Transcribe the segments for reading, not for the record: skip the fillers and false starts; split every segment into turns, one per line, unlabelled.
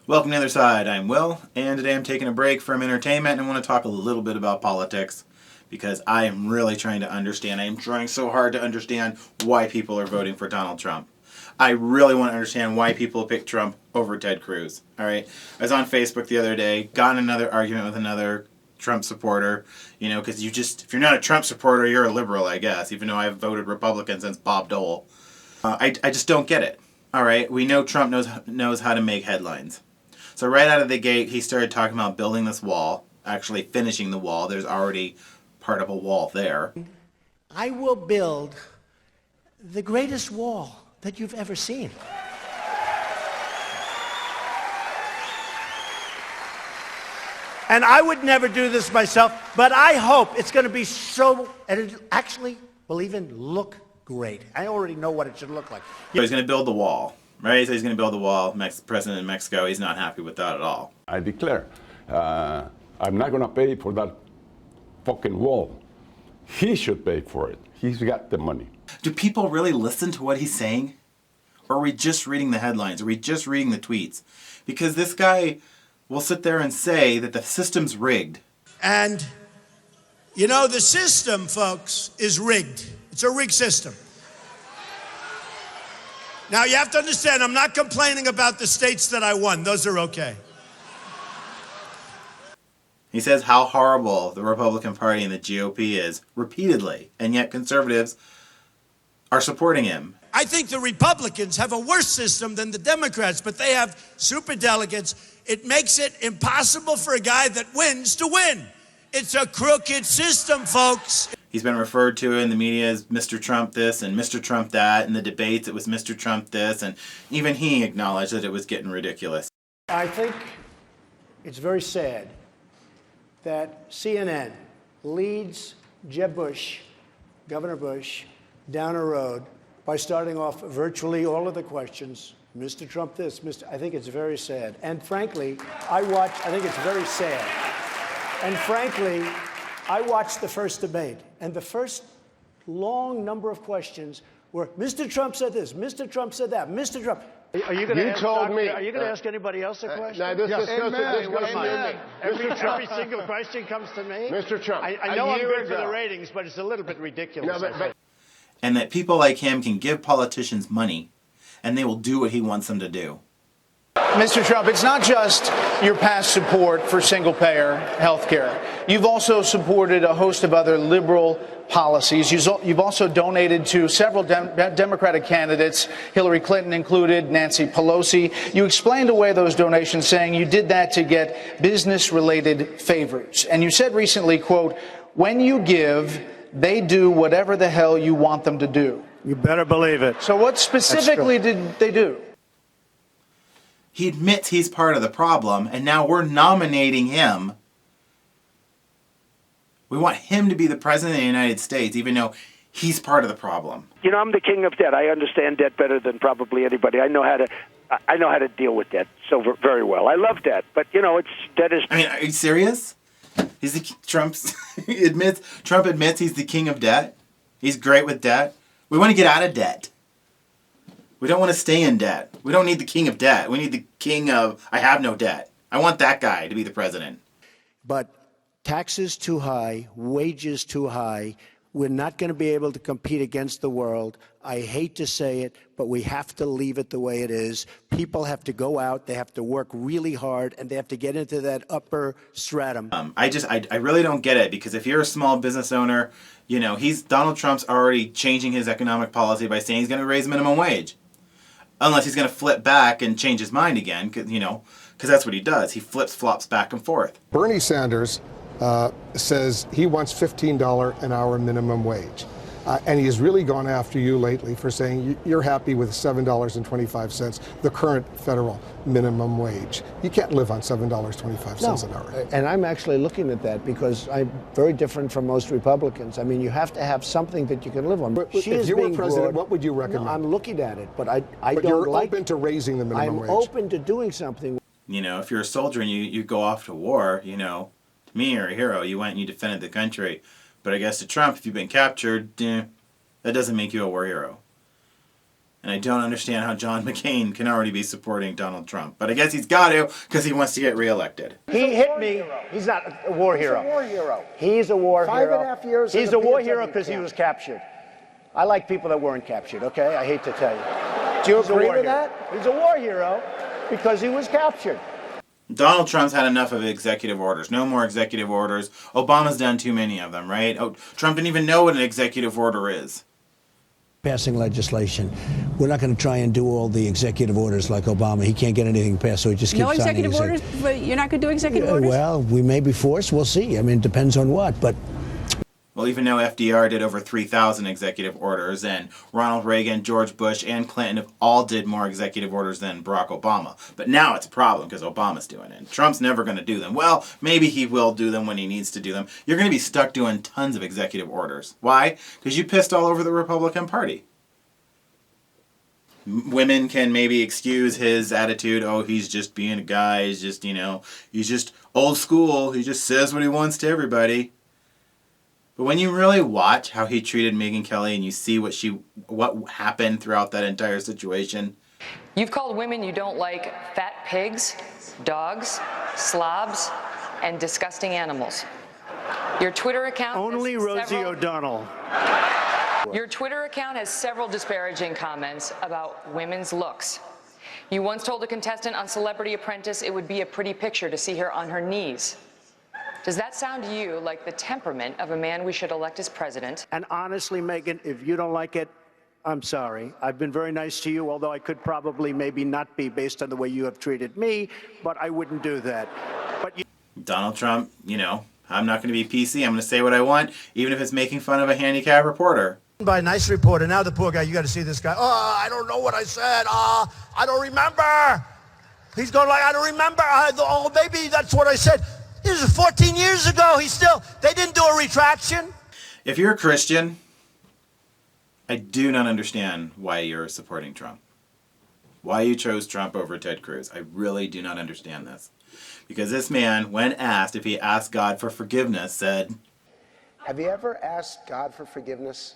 Welcome to the other side. I'm Will, and today I'm taking a break from entertainment and I want to talk a little bit about politics because I am really trying to understand. I am trying so hard to understand why people are voting for Donald Trump. I really want to understand why people pick Trump over Ted Cruz. All right, I was on Facebook the other day, got in another argument with another Trump supporter. You know, because if you're not a Trump supporter, you're a liberal, I guess. Even though I've voted Republican since Bob Dole, I just don't get it. All right, we know Trump knows how to make headlines. So right out of the gate, he started talking about building this wall, actually finishing the wall. There's already part of a wall there.
I will build the greatest wall that you've ever seen. And I would never do this myself, but I hope it's going to be so, and it actually will even look great. I already know what it should look like.
So he's going to build the wall. Right, so he's going to build the wall. President of Mexico, he's not happy with that at all.
I declare, I'm not going to pay for that fucking wall. He should pay for it. He's got the money.
Do people really listen to what he's saying? Or are we just reading the headlines? Are we just reading the tweets? Because this guy will sit there and say that the system's rigged.
And, you know, the system, folks, is rigged. It's a rigged system. Now, you have to understand, I'm not complaining about the states that I won. Those are okay.
He says how horrible the Republican Party and the GOP is, repeatedly, and yet conservatives are supporting him.
I think the Republicans have a worse system than the Democrats, but they have superdelegates. It makes it impossible for a guy that wins to win. It's a crooked system, folks.
He's been referred to in the media as Mr. Trump this and Mr. Trump that. In the debates, it was Mr. Trump this. And even he acknowledged that it was getting ridiculous.
I think it's very sad that CNN leads Jeb Bush, Governor Bush, down a road by starting off virtually all of the questions, Mr. Trump this, I think it's very sad. And frankly, I think it's very sad. And frankly, I watched the first debate, and the first long number of questions were, Mr. Trump said this, Mr. Trump said that, Mr. Trump. Are you going to ask anybody else a question?
No, this goes to me.
Every single question comes to me?
Mr. Trump,
I know I'm good for the ratings, but it's a little bit ridiculous.
No,
and that people like him can give politicians money, and they will do what he wants them to do.
Mr. Trump, it's not just your past support for single-payer health care. You've also supported a host of other liberal policies. You've also donated to several Democratic candidates, Hillary Clinton included, Nancy Pelosi. You explained away those donations, saying you did that to get business-related favors. And you said recently, quote, when you give, they do whatever the hell you want them to do.
You better believe it.
So what specifically did they do?
He admits he's part of the problem, and now we're nominating him. We want him to be the president of the United States, even though he's part of the problem.
You know, I'm the king of debt. I understand debt better than probably anybody. I know how to deal with debt so very well. I love debt, but you know, debt is.
I mean, are you serious? Trump admits he's the king of debt. He's great with debt. We want to get out of debt. We don't want to stay in debt. We don't need the king of debt. We need the king of I have no debt. I want that guy to be the president.
But taxes too high, wages too high. We're not going to be able to compete against the world. I hate to say it, but we have to leave it the way it is. People have to go out, they have to work really hard, and they have to get into that upper stratum.
I really don't get it, because if you're a small business owner, you know, Donald Trump's already changing his economic policy by saying he's going to raise minimum wage. Unless he's going to flip back and change his mind again, because that's what he does. He flops back and forth.
Bernie Sanders says he wants $15 an hour minimum wage. And he has really gone after you lately for saying you're happy with $7.25, the current federal minimum wage. You can't live on $7.25 an hour.
And I'm actually looking at that because I'm very different from most Republicans. I mean, you have to have something that you can live on.
If you were president, what would you recommend?
No, I'm looking at it, but I
but
don't
you're
like.
Open to raising the minimum wage.
I'm open to doing something.
You know, if you're a soldier and you go off to war, you know, to me, you're a hero. You went and you defended the country. But I guess to Trump, if you've been captured, that doesn't make you a war hero. And I don't understand how John McCain can already be supporting Donald Trump. But I guess he's got to because he wants to get reelected.
He hit me. He's not a war hero. He's a war hero. He's a war hero.
5.5 years.
He's a war hero because he was captured. I like people that weren't captured, okay? I hate to tell you.
Do you
He's a
agree
war
with
hero.
that?
He's a war hero because he was captured.
Donald Trump's had enough of executive orders. No more executive orders. Obama's done too many of them, right? Oh, Trump didn't even know what an executive order is.
Passing legislation. We're not going to try and do all the executive orders like Obama. He can't get anything passed, so he just keeps
No
signing
executive orders? But you're not going to do executive orders?
Well, we may be forced. We'll see. I mean, it depends on what, but...
Well, even though FDR did over 3,000 executive orders, and Ronald Reagan, George Bush, and Clinton have all did more executive orders than Barack Obama. But now it's a problem because Obama's doing it. And Trump's never going to do them. Well, maybe he will do them when he needs to do them. You're going to be stuck doing tons of executive orders. Why? Because you pissed all over the Republican Party. Women can maybe excuse his attitude. Oh, he's just being a guy. He's just, he's just old school. He just says what he wants to everybody. But when you really watch how he treated Megyn Kelly and you see what happened throughout that entire situation.
You've called women you don't like fat pigs, dogs, slobs, and disgusting animals. Your Twitter account
Only Rosie O'Donnell.
Your Twitter account has several disparaging comments about women's looks. You once told a contestant on Celebrity Apprentice it would be a pretty picture to see her on her knees. Does that sound to you like the temperament of a man we should elect as president?
And honestly, Megyn, if you don't like it, I'm sorry. I've been very nice to you, although I could probably maybe not be based on the way you have treated me, but I wouldn't do that. But
Donald Trump, I'm not going to be PC. I'm going to say what I want, even if it's making fun of a handicapped reporter.
By a nice reporter. Now the poor guy, you got to see this guy. Oh, I don't know what I said. I don't remember. He's going like, I don't remember. Oh, maybe that's what I said. This is 14 years ago. They didn't do a retraction.
If you're a Christian, I do not understand why you're supporting Trump. Why you chose Trump over Ted Cruz. I really do not understand this. Because this man, when asked if he asked God for forgiveness, said,
Have you ever asked God for forgiveness?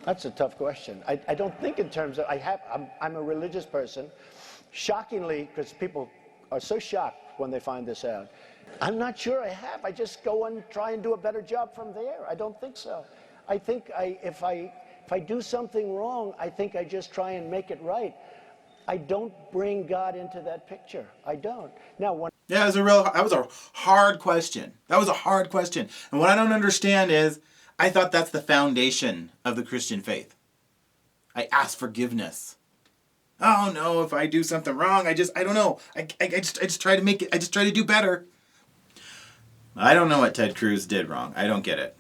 that's a tough question. I don't think in terms of, I'm a religious person. Shockingly, because people are so shocked when they find this out. I'm not sure I have. I just go and try and do a better job from there. I don't think so. I think if I do something wrong, I think I just try and make it right. I don't bring God into that picture. I don't. Now,
yeah, that was a hard question. That was a hard question. And what I don't understand is, I thought that's the foundation of the Christian faith. I ask forgiveness. Oh no, if I do something wrong, I don't know. I just try to make it, I just try to do better. I don't know what Ted Cruz did wrong. I don't get it.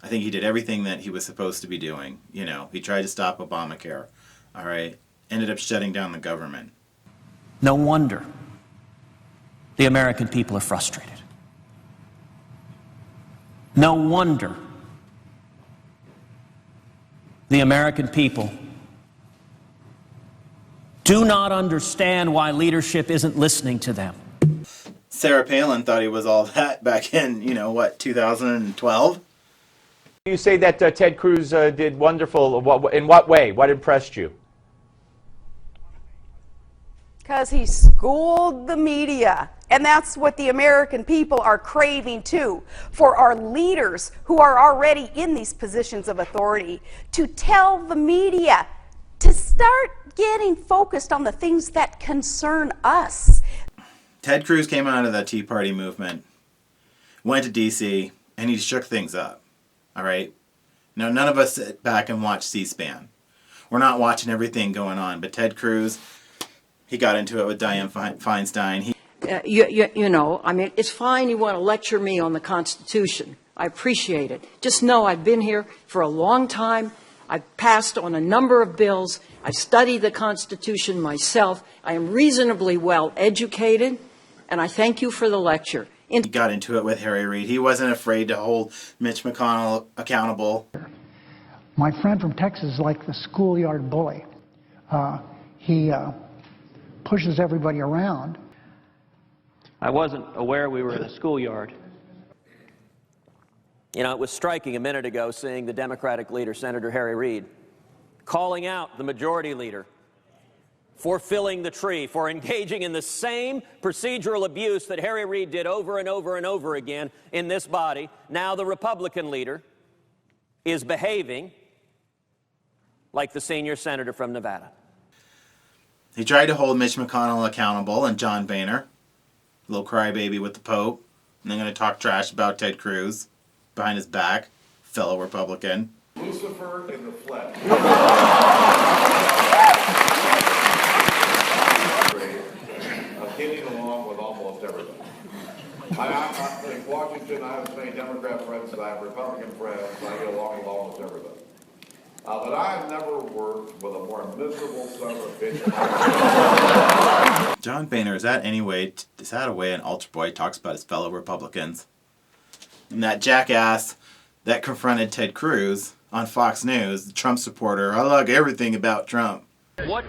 I think he did everything that he was supposed to be doing. He tried to stop Obamacare. All right. Ended up shutting down the government.
No wonder the American people are frustrated. No wonder the American people do not understand why leadership isn't listening to them.
Sarah Palin thought he was all that back in, 2012?
You say that Ted Cruz did wonderful. In what way? What impressed you?
Because he schooled the media. And that's what the American people are craving too, for our leaders who are already in these positions of authority to tell the media to start getting focused on the things that concern us.
Ted Cruz came out of the Tea Party movement, went to D.C., and he shook things up. All right? Now, none of us sit back and watch C-SPAN. We're not watching everything going on, but Ted Cruz, he got into it with Dianne Feinstein.
It's fine you want to lecture me on the Constitution. I appreciate it. Just know I've been here for a long time. I've passed on a number of bills. I've studied the Constitution myself. I am reasonably well educated, and I thank you for the lecture.
He got into it with Harry Reid. He wasn't afraid to hold Mitch McConnell accountable.
My friend from Texas is like the schoolyard bully. He pushes everybody around.
I wasn't aware we were in a schoolyard. It was striking a minute ago seeing the Democratic leader, Senator Harry Reid, calling out the majority leader for filling the tree, for engaging in the same procedural abuse that Harry Reid did over and over and over again in this body. Now the Republican leader is behaving like the senior senator from Nevada.
He tried to hold Mitch McConnell accountable and John Boehner, little crybaby with the Pope, and then going to talk trash about Ted Cruz behind his back, fellow Republican.
Lucifer in the flesh. Of getting along with almost everybody. In Washington, I have as many Democrat friends as I have Republican friends. I get along with almost everybody. But I have never worked with a more miserable son of a bitch.
John Boehner, is that a way an altar boy talks about his fellow Republicans? And that jackass that confronted Ted Cruz on Fox News, the Trump supporter, I like everything about Trump.
What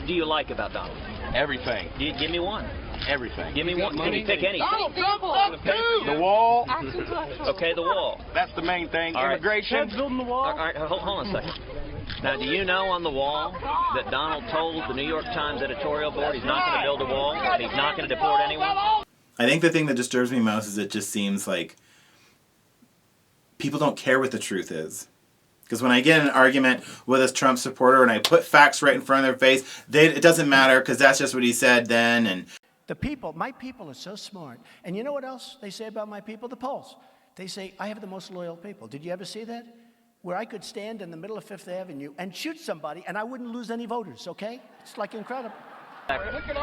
do you like about Donald?
Everything.
Give me one.
Everything.
Give me one. Can you pick anything?
Donald Trump sucks too. The wall.
Okay, the wall.
That's the main thing.
All right.
Immigration.
Building the wall. All right, hold on a second. Now, do you know on the wall that Donald told the New York Times editorial board he's not going to build a wall, and he's not going to deport anyone?
I think the thing that disturbs me most is it just seems like people don't care what the truth is. Because when I get in an argument with a Trump supporter and I put facts right in front of their face, it doesn't matter because that's just what he said then. And
The people, my people are so smart. And you know what else they say about my people? The polls. They say, I have the most loyal people. Did you ever see that? Where I could stand in the middle of Fifth Avenue and shoot somebody and I wouldn't lose any voters, okay? It's like incredible.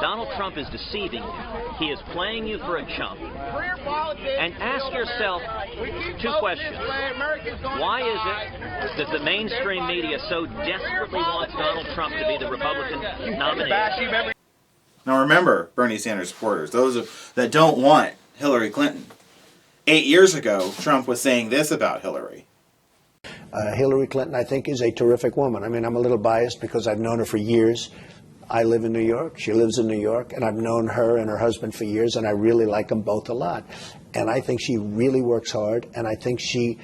Donald Trump is deceiving you. He is playing you for a chump. And ask yourself two questions. Why is it that the mainstream media so desperately wants Donald Trump to be the Republican nominee?
now remember, Bernie Sanders supporters, those that don't want Hillary Clinton. 8 years ago, Trump was saying this about Hillary.
Hillary Clinton, I think, is a terrific woman. I mean, I'm a little biased because I've known her for years. I live in New York. She lives in New York. And I've known her and her husband for years, and I really like them both a lot. And I think she really works hard. And I think she's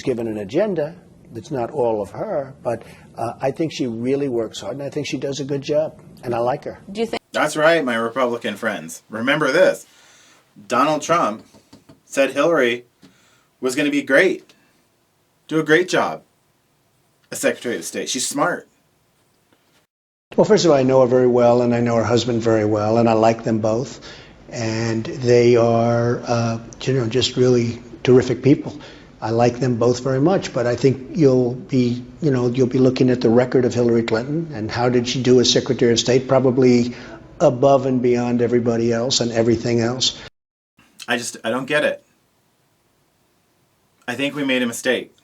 given an agenda that's not all of her, but I think she really works hard, and I think she does a good job. And I like her.
Do you think?
That's right, my Republican friends. Remember this. Donald Trump said Hillary was going to be great. Do a great job as Secretary of State. She's smart.
Well, first of all, I know her very well, and I know her husband very well, and I like them both. And they are, just really terrific people. I like them both very much, but I think you'll be looking at the record of Hillary Clinton and how did she do as Secretary of State, probably above and beyond everybody else and everything else.
I don't get it. I think we made a mistake.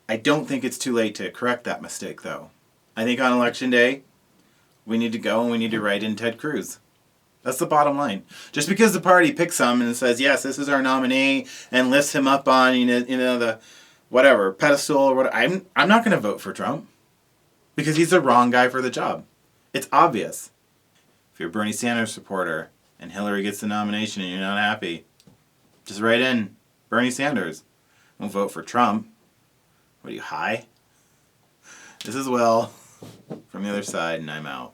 I don't think it's too late to correct that mistake, though. I think on Election Day, we need to go and we need to write in Ted Cruz. That's the bottom line. Just because the party picks him and says, yes, this is our nominee, and lifts him up on, the whatever, pedestal or whatever, I'm not going to vote for Trump. Because he's the wrong guy for the job. It's obvious. If you're a Bernie Sanders supporter and Hillary gets the nomination and you're not happy, just write in Bernie Sanders. Don't vote for Trump. What are you, high? This is Will from the other side, and I'm out.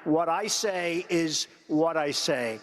What I say is what I say.